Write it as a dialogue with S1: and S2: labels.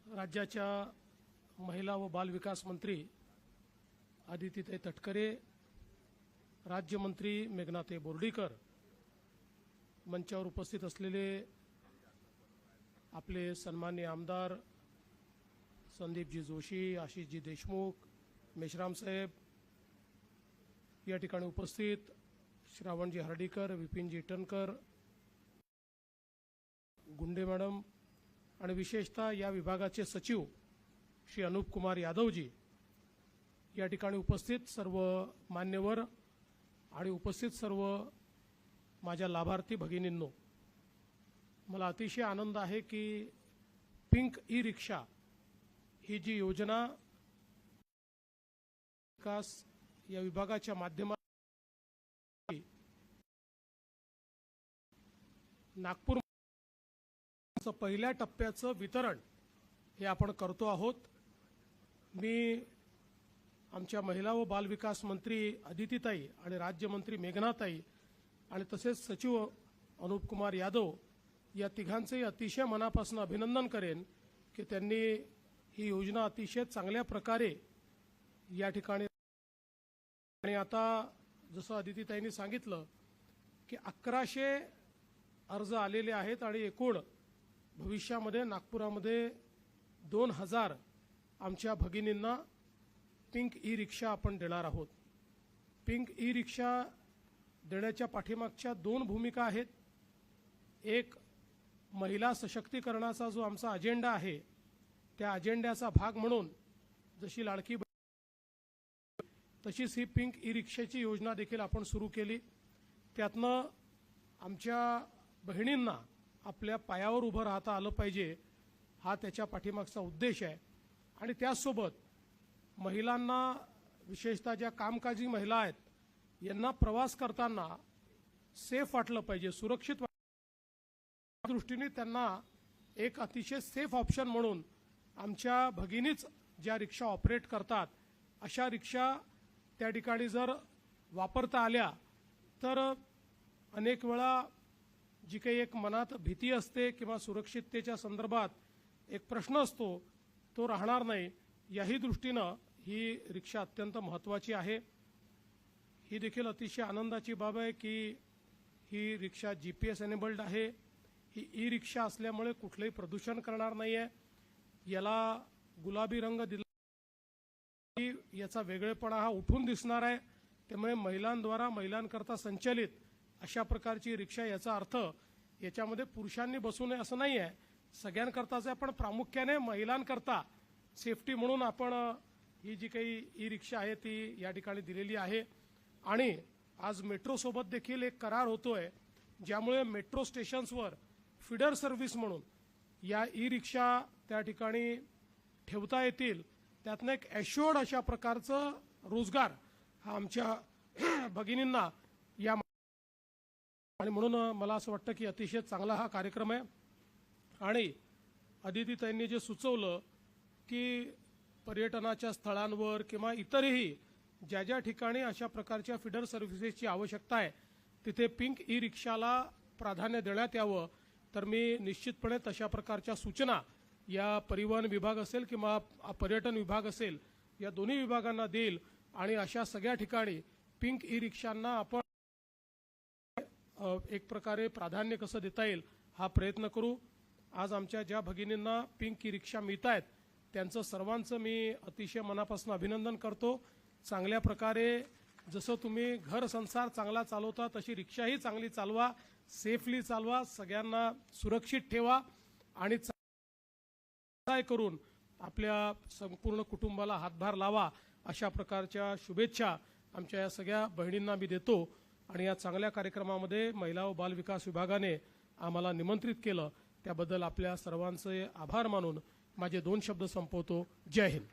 S1: राज्याच्या महिला व बाल विकास मंत्री आदितीताई तटकरे, राज्यमंत्री मेघनाताई बोर्डीकर, मंचावर उपस्थित असलेले आपले सन्माननीय आमदार संदीपजी जोशी, आशिषजी देशमुख, मेश्राम साहेब, या ठिकाणी उपस्थित श्रावणजी हर्डीकर, विपिनजी इटनकर, गुंडे मॅडम आणि विशेषतः या विभागाचे सचिव श्री अनूप कुमार यादवजी, या ठिकाणी उपस्थित सर्व मान्यवर आणि उपस्थित सर्व माझ्या लाभार्थी भगिनींनो, मला अतिशय आनंद आहे की पिंक ई रिक्षा ही जी योजना विकास या विभागाच्या माध्यमातून नागपूर पहिल्या टप्प्याचं वितरण हे आपण करतो आहोत। मी आमच्या महिला व बाल विकास मंत्री आदितीताई आणि राज्यमंत्री मेघनाताई आणि तसेच सचिव अनूप कुमार यादव या तिघांचे अतिशय मनापासून अभिनंदन करेन की त्यांनी ही योजना अतिशय चांगल्या प्रकारे या ठिकाणी, आणि आता जसं आदितीताईंनी सांगितलं की 1100 अर्ज आलेले आहेत आणि एकूण भविष्यामध्ये नागपुरामध्ये 2000 आमच्या भगिनींना पिंक ई रिक्षा आपण देणार आहोत। पिंक ई रिक्षा देण्याच्या पाठीमागच्या 2 भूमिका आहेत। एक, महिला सशक्तीकरणाचा जो आमचा अजेंडा आहे त्या अजेंड्याचा भाग म्हणून जशी लाडकी तशीच ही पिंक ई रिक्षाची योजना देखील आपण सुरू केली। त्यातनं आमच्या बहिणींना आपल्या पायावर उभं राहता आलं पाहिजे, हा त्याच्या पाठीमागचा उद्देश आहे। आणि त्याचसोबत महिलांना, विशेषतः ज्या कामकाजी महिला आहेत यांना प्रवास करताना सेफ वाटलं पाहिजे, सुरक्षित दृष्टीने त्यांना एक अतिशय सेफ ऑप्शन म्हणून आमच्या भगिनीच ज्या रिक्षा ऑपरेट करतात अशा रिक्षा त्या ठिकाणी जर वापरता आल्या तर अनेक वेळा जी काही एक मनात भीती असते किंवा सुरक्षिततेच्या संदर्भात एक प्रश्न असतो तो राहणार नाही। याही दृष्टीनं ही रिक्षा अत्यंत महत्त्वाची आहे। ही देखील अतिशय आनंदाची बाब आहे की ही रिक्षा GPS एनेबल्ड आहे। ही ई रिक्षा असल्यामुळे कुठलेही प्रदूषण करणार नाही आहे। याला गुलाबी रंग दिला, याचा वेगळेपणा हा उठून दिसणार आहे। त्यामुळे महिलांद्वारा महिलांकरता संचलित अशा प्रकारची रिक्षा, याचा अर्थ याच्यामध्ये पुरुषांनी बसू नये असं नाही आहे, सगळ्यांकरताच आहे, पण प्रामुख्याने महिलांकरता सेफ्टी म्हणून आपण ही जी काही ई रिक्षा आहे ती या ठिकाणी दिलेली आहे। आणि आज मेट्रो सोबत देखील एक करार होतोय ज्यामुळे मेट्रो स्टेशन्सवर फीडर सर्व्हिस म्हणून या ई रिक्षा त्या ठिकाणी ठेवता येतील। त्यातनं एक ॲश्युअर्ड अशा प्रकारचं रोजगार हा आमच्या भगिनींना या, आणि म्हणून मला असं वाटतं की अतिशय चांगला हा कार्यक्रम आहे। आणि आदितीताईंनी जे सुचवलं की पर्यटनाच्या स्थळांवर किंवा इतरही ज्या ज्या ठिकाणी अशा प्रकारच्या फीडर सर्व्हिसेसची आवश्यकता आहे तिथे पिंक ई रिक्षाला प्राधान्य देण्यात यावं, तर मी निश्चितपणे तशा प्रकारच्या सूचना या परिवहन विभाग असेल किंवा पर्यटन विभाग असेल या दोन्ही विभागांना देईल आणि अशा सगळ्या ठिकाणी पिंक ई रिक्षांना आपण एक प्रकारे प्राधान्य कसं देता येईल हा प्रयत्न करू। आज आमच्या ज्या भगिनींना पिंक ई रिक्षा मिळत आहेत त्यांचं सर्वांचं मी अतिशय मनापासून अभिनंदन करतो। चांगल्या प्रकारे जसं तुम्ही घर संसार चांगला चालवता तशी रिक्षाही चांगली चालवा, सेफली चालवा, सगळ्यांना सुरक्षित ठेवा आणि करून आपल्या संपूर्ण कुटुंबाला हातभार लावा, अशा प्रकारच्या शुभेच्छा आमच्या या सगळ्या बहिणींना मी देतो। आणि या चांगल्या कार्यक्रमामध्ये महिला व बाल विकास विभागाने आम्हाला निमंत्रित केलं त्याबद्दल आपल्या सर्वांचे आभार मानून माझे 2 शब्द संपवतो। जय हिंद।